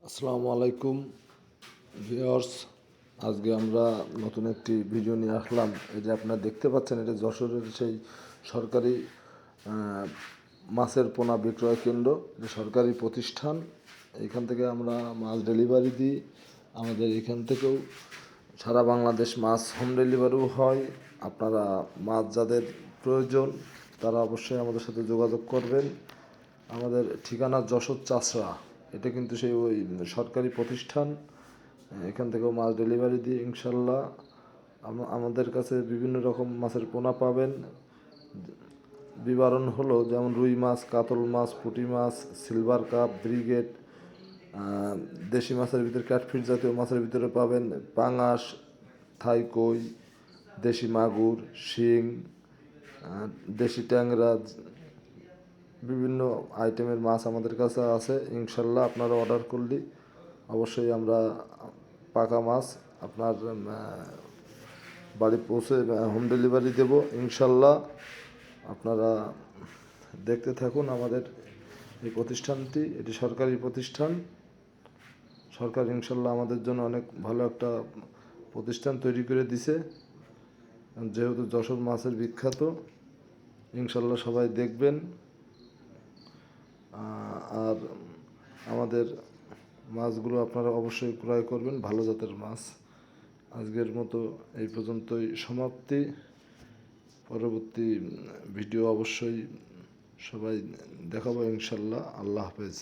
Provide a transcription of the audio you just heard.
আসসালামু আলাইকুম ভিউয়ার্স। আজকে আমরা নতুন একটি ভিডিও নিয়ে আসলাম। এই যে আপনারা দেখতে পাচ্ছেন, এটা যশোরের সেই সরকারি মাছের পোনা বিক্রয় কেন্দ্র, এটা সরকারি প্রতিষ্ঠান। এখান থেকে আমরা মাছ ডেলিভারি দিই। আমাদের এখান থেকেও সারা বাংলাদেশ মাছ হোম ডেলিভারিও হয়। আপনারা মাছ যাদের প্রয়োজন তারা অবশ্যই আমাদের সাথে যোগাযোগ করবেন। আমাদের ঠিকানা যশোর চাষড়া। এটা কিন্তু সেই ওই সরকারি প্রতিষ্ঠান। এখান থেকেও মাছ ডেলিভারি দিই ইনশাল্লাহ। আমাদের কাছে বিভিন্ন রকম মাছের পোনা পাবেন। বিবরণ হলো যেমন রুই মাছ, কাতল মাছ, পুঁটি মাছ, সিলভার কাপ, ব্রিগেড, দেশি মাছের ভিতরে ক্যাটফিশ জাতীয় মাছের ভিতরে পাবেন পাঙাশ, থাই কই, দেশি মাগুর, শিং, দেশি ট্যাংরা, বিভিন্ন আইটেমের মাছ আমাদের কাছে আছে ইনশাল্লাহ। আপনারা অর্ডার করলে অবশ্যই আমরা পাকা মাছ আপনার বাড়ি পৌঁছে হোম ডেলিভারি দেব ইনশাল্লাহ। আপনারা দেখতে থাকুন আমাদের এই প্রতিষ্ঠানটি। এটি সরকারি প্রতিষ্ঠান। সরকার ইনশাল্লাহ আমাদের জন্য অনেক ভালো একটা প্রতিষ্ঠান তৈরি করে দিছে, যেহেতু যশোর মাছের বিখ্যাত। ইনশাল্লাহ সবাই দেখবেন। আর আমাদের মাছগুলো আপনারা অবশ্যই ক্রয় করবেন, ভালো জাতের মাছ। আজকের মতো এই পর্যন্তই সমাপ্তি। পরবর্তী ভিডিও অবশ্যই সবাই দেখাবো ইনশাল্লাহ। আল্লাহ হাফেজ।